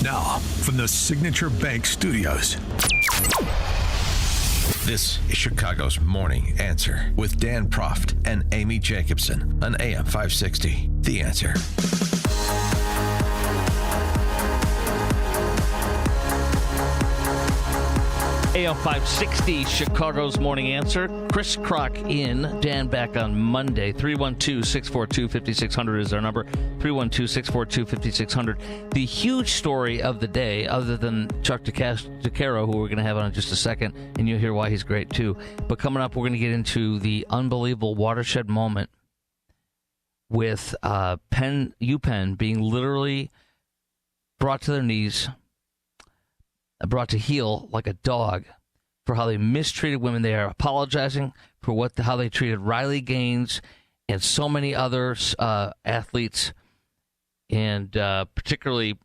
Now, from the Signature Bank Studios. This is Chicago's Morning Answer with Dan Proft and Amy Jacobson on AM 560. The Answer. AM 560, Chicago's Morning Answer. Chris Crock in, Dan back on Monday. 312-642-5600 is our number. 312-642-5600. The huge story of the day, other than Chuck de Caro, who we're going to have on in just a second, and you'll hear why he's great too. But coming up, we're going to get into the unbelievable watershed moment with UPenn being literally brought to their knees, brought to heel like a dog for how they mistreated women. They are apologizing for how they treated Riley Gaines and so many other athletes, and particularly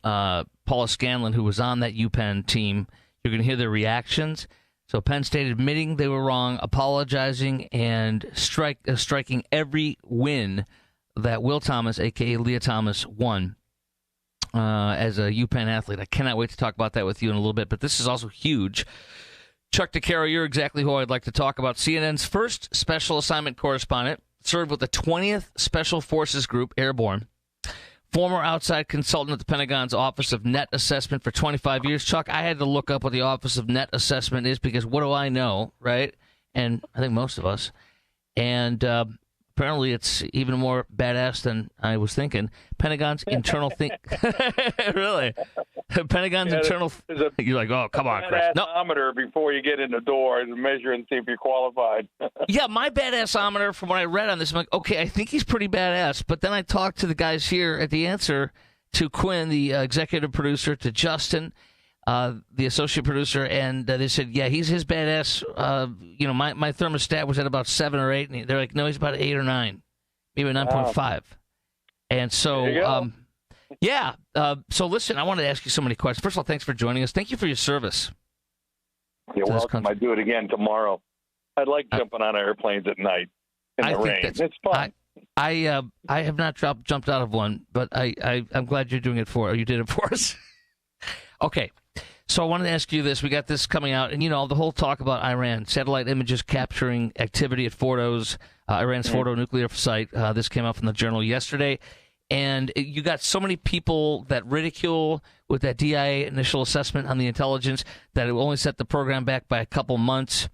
Paula Scanlon, who was on that UPenn team. You're going to hear their reactions. So Penn State admitting they were wrong, apologizing, and striking every win that Will Thomas, a.k.a. Leah Thomas, won as a UPenn athlete. I cannot wait to talk about that with you in a little bit, but this is also huge. Chuck de Caro, you're exactly who I'd like to talk about. CNN's first special assignment correspondent, served with the 20th Special Forces Group Airborne, former outside consultant at the Pentagon's Office of Net Assessment for 25 years. Chuck, I had to look up what the Office of Net Assessment is because what do I know, right? And I think most of us. And apparently, it's even more badass than I was thinking. Pentagon's internal really? Pentagon's internal. You're like, oh, come on, Chris. No. Badassometer before you get in the door to measure and see if you're qualified. Yeah, my badassometer, from what I read on this, I'm like, okay, I think he's pretty badass. But then I talked to the guys here at The Answer, to Quinn, the executive producer, to Justin, the associate producer, and they said, yeah, he's his badass. My thermostat was at about 7 or 8, and they're like, no, he's about 8 or 9, maybe 9.5. And so, so listen, I wanted to ask you so many questions. First of all, thanks for joining us. Thank you for your service. You're welcome. I do it again tomorrow. I'd like jumping on airplanes at night in the rain. It's fun. I have not jumped out of one, but I'm glad you're doing it you did it for us. Okay. So I wanted to ask you this. We got this coming out, and, the whole talk about Iran, satellite images capturing activity at Fordo's, Iran's Fordo nuclear site. This came out from the Journal yesterday. And you got so many people that ridicule with that DIA initial assessment on the intelligence that it will only set the program back by a couple months.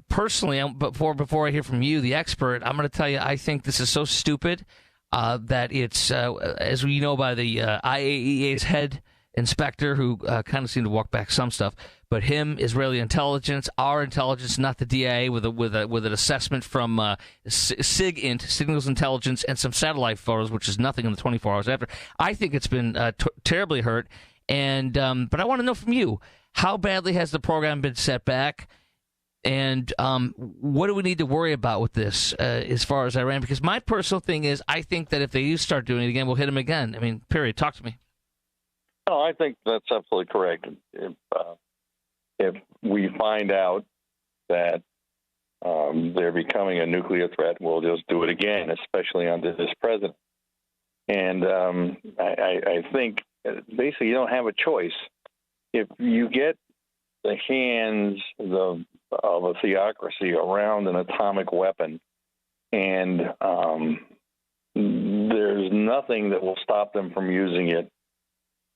Personally, before I hear from you, the expert, I'm going to tell you I think this is so stupid that it's, as we know by the IAEA's head inspector, who kind of seemed to walk back some stuff, but Israeli intelligence, our intelligence, not the DIA, with an assessment from SIGINT, Signals Intelligence, and some satellite photos, which is nothing in the 24 hours after. I think it's been terribly hurt, and but I want to know from you, how badly has the program been set back, and what do we need to worry about with this as far as Iran? Because my personal thing is, I think that if they do start doing it again, we'll hit them again. I mean, period. Talk to me. No, I think that's absolutely correct. If we find out that they're becoming a nuclear threat, we'll just do it again, especially under this president. And I think basically you don't have a choice. If you get the hands of a theocracy around an atomic weapon, and there's nothing that will stop them from using it,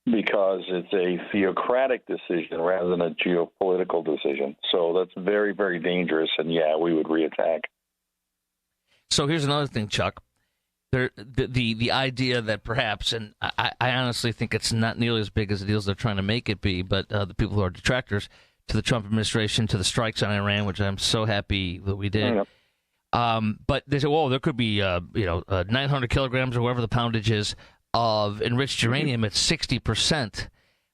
because it's a theocratic decision rather than a geopolitical decision. So that's very, very dangerous, and we would reattack. So here's another thing, Chuck. The idea that perhaps, and I honestly think it's not nearly as big as the deals they're trying to make it be, but the people who are detractors to the Trump administration, to the strikes on Iran, which I'm so happy that we did. But they say, there could be 900 kilograms or whatever the poundage is of enriched uranium at 60%.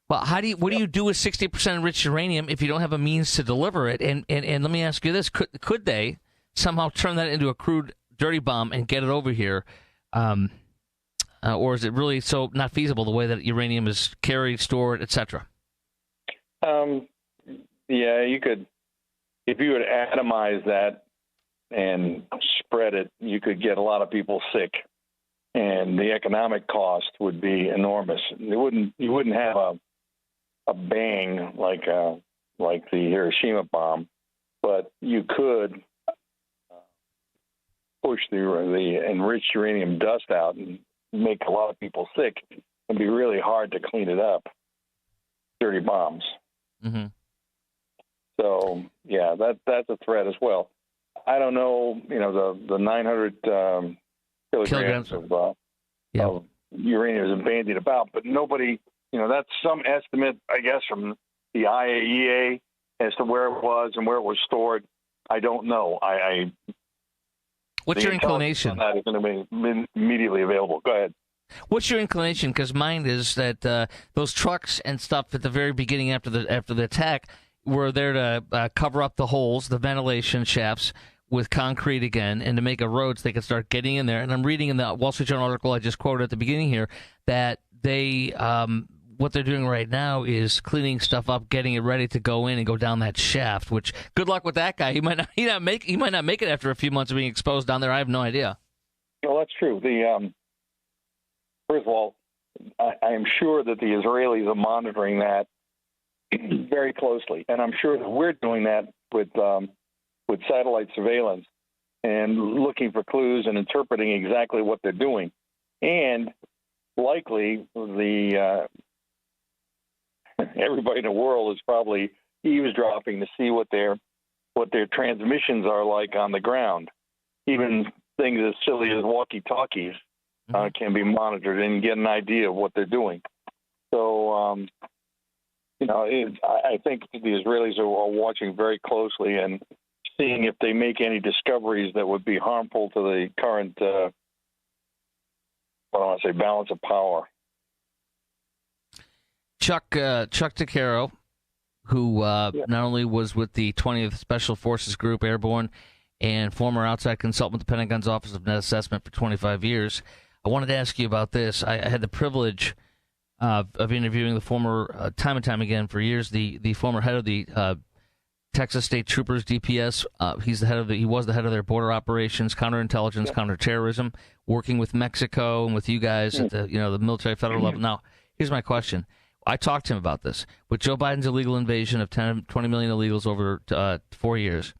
Well, what do you do with 60% enriched uranium if you don't have a means to deliver it? And let me ask you this: could they somehow turn that into a crude dirty bomb and get it over here, or is it really so not feasible the way that uranium is carried, stored, etc.? You could, if you would atomize that and spread it, you could get a lot of people sick. and the economic cost would be enormous. You wouldn't have a bang like the Hiroshima bomb, but you could push the enriched uranium dust out and make a lot of people sick. It'd be really hard to clean it up. Dirty bombs. Mm-hmm. So yeah, that's a threat as well. I don't know, the 900 kilograms of uranium is bandied about, but nobody, that's some estimate, I guess, from the IAEA as to where it was and where it was stored. I don't know. What's your inclination? On that is going to be immediately available. Go ahead. What's your inclination? Because mine is that those trucks and stuff at the very beginning after the attack were there to cover up the holes, the ventilation shafts, with concrete again, and to make a road so they could start getting in there. And I'm reading in the Wall Street Journal article I just quoted at the beginning here that they what they're doing right now is cleaning stuff up, getting it ready to go in and go down that shaft. Which good luck with that guy. He might not make it after a few months of being exposed down there. I have no idea. Well, that's true. First of all, I am sure that the Israelis are monitoring that very closely, and I'm sure that we're doing that with satellite surveillance and looking for clues and interpreting exactly what they're doing. And likely, everybody in the world is probably eavesdropping to see what their transmissions are like on the ground. Even things as silly as walkie-talkies can be monitored and get an idea of what they're doing. So, I think the Israelis are watching very closely and seeing if they make any discoveries that would be harmful to the current, balance of power. Chuck de Caro, who not only was with the 20th Special Forces Group Airborne and former outside consultant with the Pentagon's Office of Net Assessment for 25 years, I wanted to ask you about this. I had the privilege of interviewing the former, time and time again for years, the former head of the Texas State Troopers, DPS. He was the head of their border operations, counterintelligence, counterterrorism, working with Mexico and with you guys at the military federal level. Now, here's my question. I talked to him about this. With Joe Biden's illegal invasion of 20 million illegals over 4 years,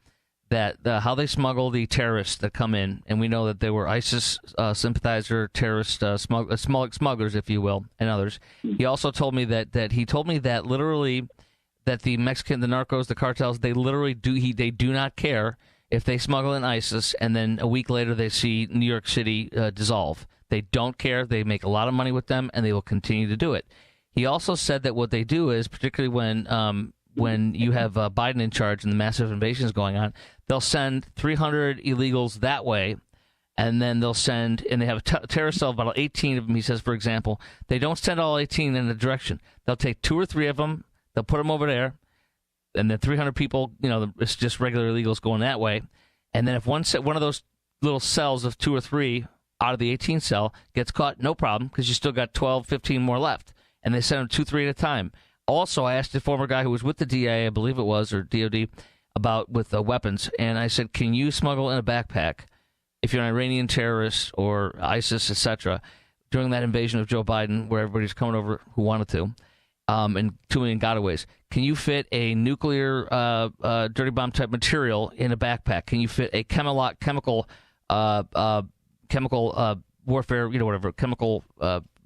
that how they smuggle the terrorists that come in, and we know that they were ISIS sympathizer terrorist smugglers, if you will, and others. He also told me that literally that the Mexican, the narcos, the cartels, they literally do not care if they smuggle in ISIS and then a week later they see New York City dissolve. They don't care. They make a lot of money with them, and they will continue to do it. He also said that what they do is, particularly when you have Biden in charge and the massive invasions going on, they'll send 300 illegals that way, and then they'll send, and they have a terrorist cell of about 18 of them, he says, for example. They don't send all 18 in a direction. They'll take 2 or 3 of them, they'll put them over there, and then 300 people, it's just regular illegals going that way. And then if one of those little cells of 2 or 3 out of the 18 cell gets caught, no problem, because you still got 12, 15 more left. And they send them 2, 3 at a time. Also, I asked a former guy who was with the DIA, I believe it was, or DOD, about with weapons, and I said, can you smuggle in a backpack if you're an Iranian terrorist or ISIS, etc., during that invasion of Joe Biden, where everybody's coming over who wanted to, and 2 million gotaways? Can you fit a nuclear dirty bomb type material in a backpack? Can you fit a chemical warfare, whatever, chemical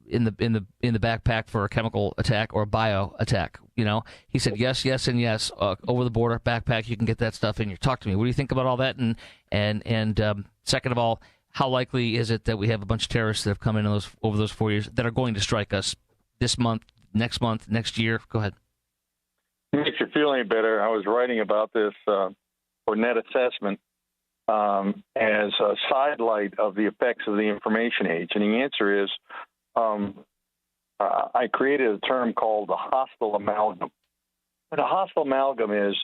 in the backpack for a chemical attack or a bio attack? He said yes, and yes. Over the border backpack, you can get that stuff in here. Talk to me. What do you think about all that? And second of all, how likely is it that we have a bunch of terrorists that have come in over those 4 years that are going to strike us this month, next year? Go ahead. It makes you feel any better. I was writing about this for Net Assessment as a sidelight of the effects of the information age, and the answer is, I created a term called the hostile amalgam. And a hostile amalgam is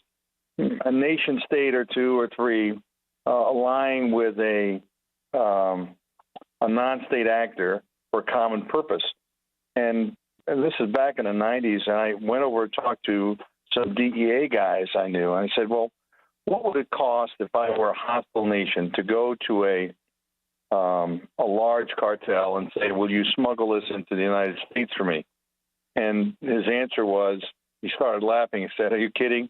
a nation state or 2 or 3 align with a non-state actor for a common purpose. And this is back in the 90s, and I went over and talked to some DEA guys I knew, and I said, well, what would it cost if I were a hostile nation to go to a a large cartel and say, "Will you smuggle this into the United States for me?" And his answer was, he started laughing. He said, "Are you kidding?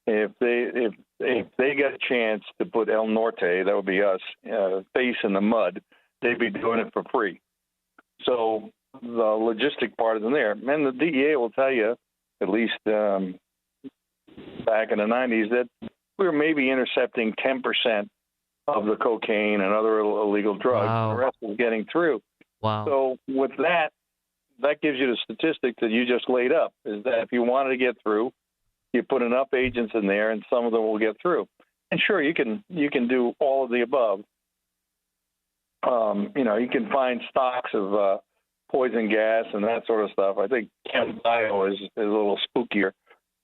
If they got a chance to put El Norte, that would be us, face in the mud, they'd be doing it for free." So the logistic part isn't there. And the DEA will tell you, at least back in the 90s, that we were maybe intercepting 10% of the cocaine and other illegal drugs. Wow. The rest was getting through. Wow. So with that gives you the statistic that you just laid up, is that if you wanted to get through, you put enough agents in there and some of them will get through. And sure, you can do all of the above. You can find stocks of poison gas and that sort of stuff. I think Chem Bio is a little spookier.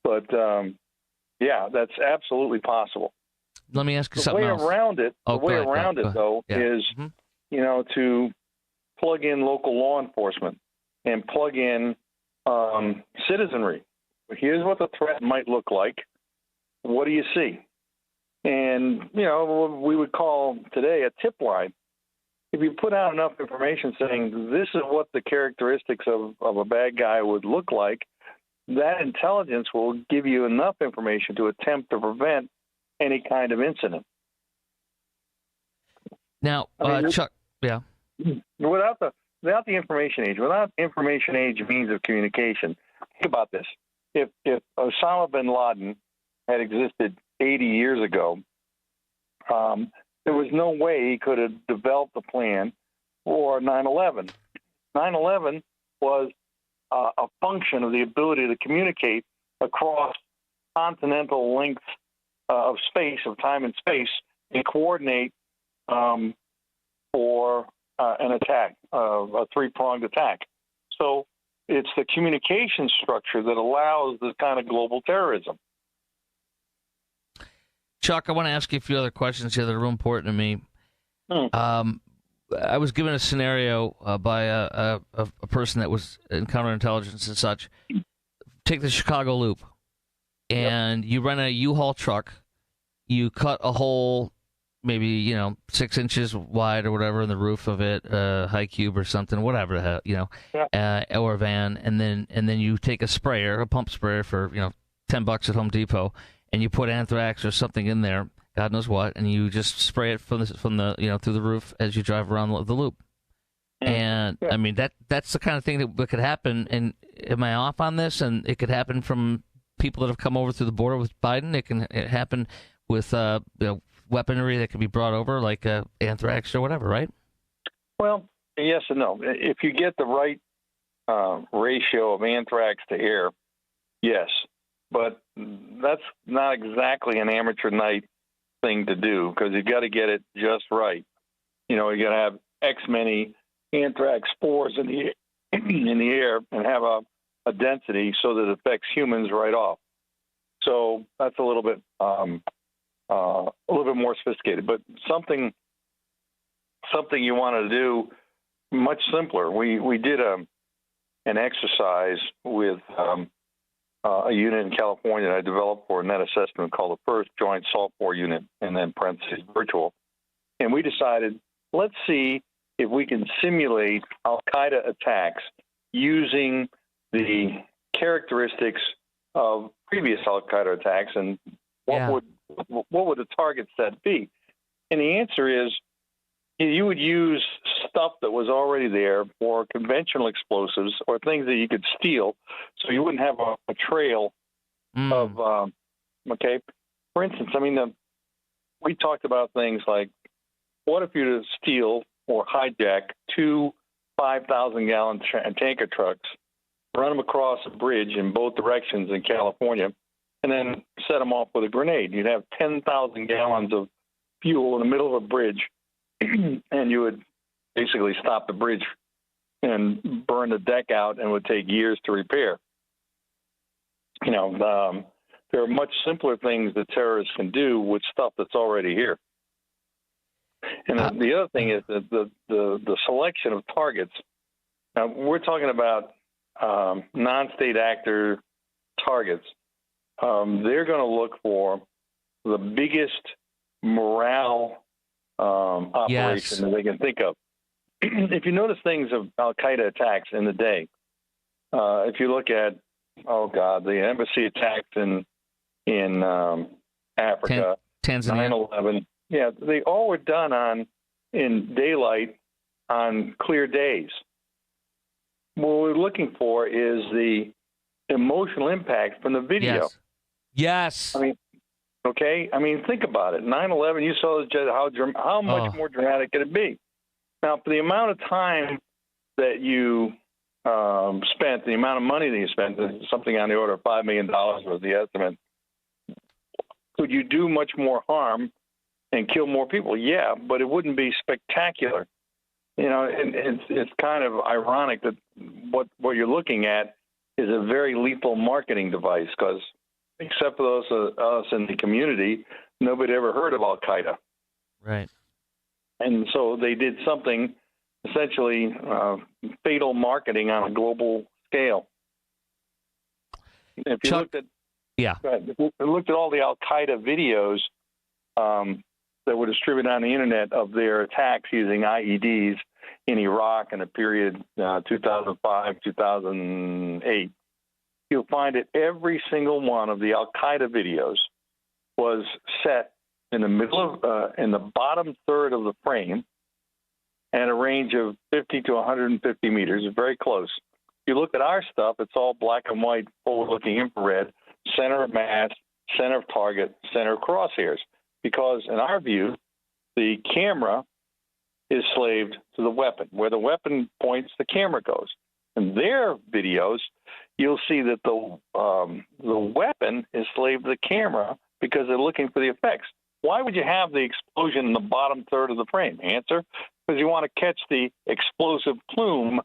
But, yeah, that's absolutely possible. Let me ask you something else. The way around it, is, to plug in local law enforcement and plug in citizenry. Here's what the threat might look like. What do you see? And, we would call today a tip line. If you put out enough information saying this is what the characteristics of a bad guy would look like, that intelligence will give you enough information to attempt to prevent any kind of incident. Now, Chuck, yeah. Without the information age, without information age means of communication, think about this. If Osama bin Laden had existed 80 years ago, there was no way he could have developed a plan for 9/11. 9/11 was a function of the ability to communicate across continental lengths of space, of time and space, and coordinate for an attack, a three-pronged attack. So it's the communication structure that allows this kind of global terrorism. Chuck, I want to ask you a few other questions here that are real important to me. I was given a scenario by a person that was in counterintelligence and such. Take the Chicago Loop, and you rent a U-Haul truck. You cut a hole, maybe 6 inches wide or whatever in the roof of it, high cube or something, whatever the hell, or a van, and then you take a sprayer, a pump sprayer for $10 at Home Depot, and you put anthrax or something in there, God knows what, and you just spray it from the through the roof as you drive around the loop. And I mean that's the kind of thing that could happen. And am I off on this? And it could happen from people that have come over through the border with Biden. It can happen with weaponry that can be brought over, like anthrax or whatever, right? Well, yes and no. If you get the right ratio of anthrax to air, yes. But that's not exactly an amateur night thing to do, because you got to get it just right. You got to have X many anthrax spores in the air and have a density so that it affects humans right off. So that's a little bit more sophisticated, but something you want to do much simpler. We did an exercise with a unit in California that I developed for a net assessment called the First Joint Salt Bore Unit, and then parentheses virtual. And we decided, let's see if we can simulate Al-Qaeda attacks using the characteristics of previous Al-Qaeda attacks, and what would the target set be? And the answer is, you would use stuff that was already there for conventional explosives or things that you could steal, so you wouldn't have a trail of, okay? For instance, we talked about things like, what if you steal or hijack 2 5,000-gallon tanker trucks, run them across a bridge in both directions in California, and then set them off with a grenade? You'd have 10,000 gallons of fuel in the middle of a bridge, and you would basically stop the bridge and burn the deck out, and it would take years to repair. There are much simpler things that terrorists can do with stuff that's already here. And the other thing is that the selection of targets. Now, we're talking about non-state actor targets. They're going to look for the biggest morale operation that they can think of. If you notice things of Al-Qaeda attacks in the day, if you look at, the embassy attacks in Africa, Tanzania, 9/11, they all were done in daylight on clear days. What we're looking for is the emotional impact from the video. Yes. I mean, think about it. 9/11, you saw how much more dramatic could it be? Now, for the amount of time that you spent, the amount of money that you spent, something on the order of $5 million was the estimate, could you do much more harm and kill more people? Yeah, but it wouldn't be spectacular. And it's kind of ironic that what you're looking at is a very lethal marketing device, because except for us in the community, nobody ever heard of Al-Qaeda. Right. And so they did something, essentially fatal marketing on a global scale. If you looked at all the Al-Qaeda videos that were distributed on the internet of their attacks using IEDs in Iraq in the period 2005, 2008, you'll find that every single one of the Al-Qaeda videos was set in the middle of, in the bottom third of the frame at a range of 50 to 150 meters, very close. If you look at our stuff, it's all black and white, forward-looking infrared, center of mass, center of target, center of crosshairs. Because in our view, the camera is slaved to the weapon. Where the weapon points, the camera goes. In their videos, you'll see that the weapon is slaved to the camera because they're looking for the effects. Why would you have the explosion in the bottom third of the frame? Answer, because you want to catch the explosive plume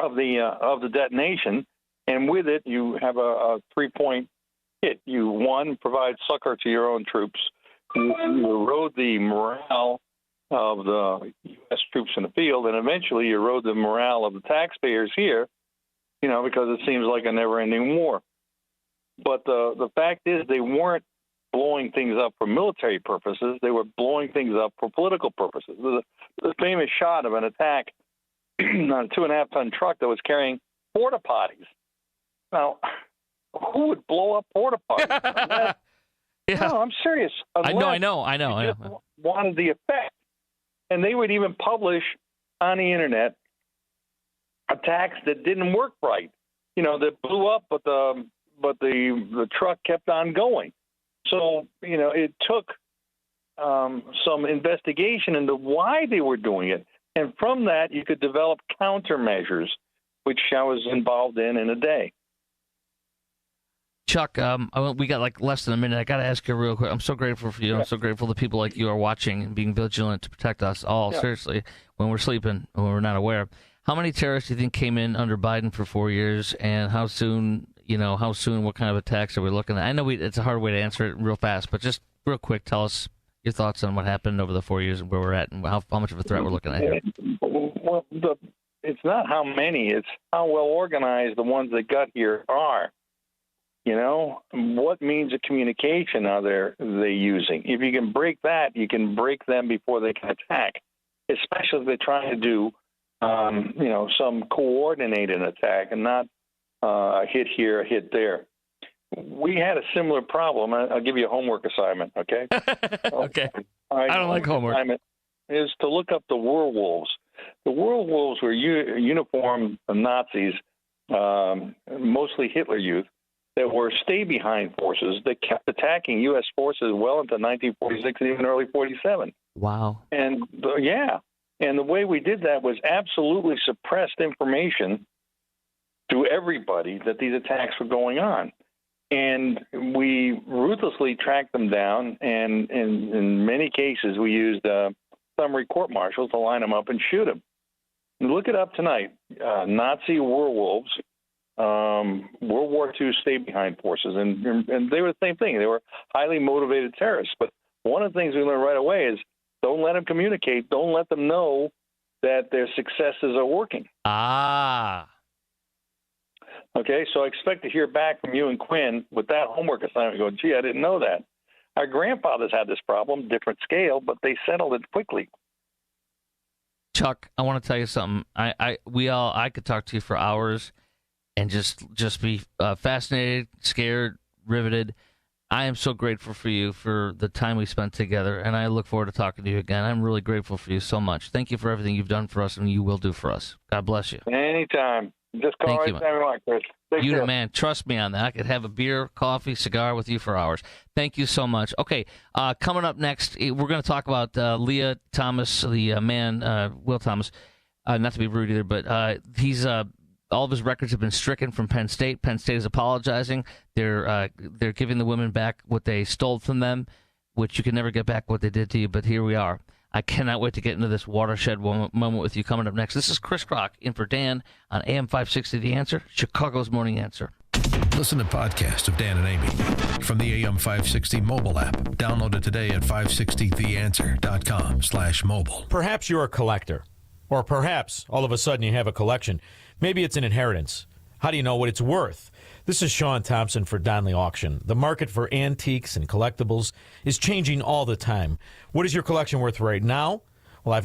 of the detonation, and with it you have a 3-point hit. You, one, provide succor to your own troops. You erode the morale of the U.S. troops in the field, and eventually you erode the morale of the taxpayers here, because it seems like a never-ending war. But the fact is they weren't blowing things up for military purposes. They were blowing things up for political purposes. The famous shot of an attack on a 2.5-ton truck that was carrying porta potties. Now, who would blow up porta potties? No, I'm serious. I know. Just wanted the effect. And they would even publish on the internet attacks that didn't work right. That blew up, but the truck kept on going. So, it took some investigation into why they were doing it. And from that, you could develop countermeasures, which I was involved in a day. Chuck, we got like less than a minute. I got to ask you real quick. I'm so grateful for you. I'm so grateful that people like you are watching and being vigilant to protect us all, seriously, when we're sleeping, when we're not aware. How many terrorists do you think came in under Biden for 4 years, and how soon, what kind of attacks are we looking at? I know it's a hard way to answer it real fast, but just real quick, tell us your thoughts on what happened over the 4 years and where we're at and how much of a threat we're looking at here. Well, it's not how many, it's how well organized the ones that got here are. What means of communication are they using? If you can break that, you can break them before they can attack, especially if they're trying to do, some coordinated attack and not a hit here, a hit there. We had a similar problem. I'll give you a homework assignment, okay? Okay. I don't like homework. Assignment is to look up the werewolves. The werewolves were uniformed Nazis, mostly Hitler Youth, that were stay-behind forces that kept attacking U.S. forces well into 1946 and even early 47. Wow. And, and the way we did that was absolutely suppressed information to everybody that these attacks were going on. And we ruthlessly tracked them down, and in many cases we used summary court-martials to line them up and shoot them. Look it up tonight. Nazi werewolves, World War II stay-behind forces, and they were the same thing. They were highly motivated terrorists. But one of the things we learned right away is don't let them communicate. Don't let them know that their successes are working. Ah. Okay, so I expect to hear back from you and Quinn with that homework assignment. Go, gee, I didn't know that. Our grandfathers had this problem, different scale, but they settled it quickly. Chuck, I want to tell you something. I could talk to you for hours and just be fascinated, scared, riveted. I am so grateful for you for the time we spent together, and I look forward to talking to you again. I'm really grateful for you so much. Thank you for everything you've done for us and you will do for us. God bless you. Anytime. Just call anytime you want, Chris. You the man. Trust me on that. I could have a beer, coffee, cigar with you for hours. Thank you so much. Okay, coming up next, we're going to talk about Leah Thomas, the man, Will Thomas. Not to be rude either, but he's all of his records have been stricken from Penn State. Penn State is apologizing. They're giving the women back what they stole from them, which you can never get back what they did to you. But here we are. I cannot wait to get into this watershed moment with you coming up next. This is Chris Crock in for Dan on AM 560 The Answer, Chicago's Morning Answer. Listen to podcasts of Dan and Amy from the AM 560 mobile app. Download it today at 560theanswer.com/mobile. Perhaps you're a collector, or perhaps all of a sudden you have a collection. Maybe it's an inheritance. How do you know what it's worth? This is Sean Thompson for Donley Auction. The market for antiques and collectibles is changing all the time. What is your collection worth right now? Well, I've got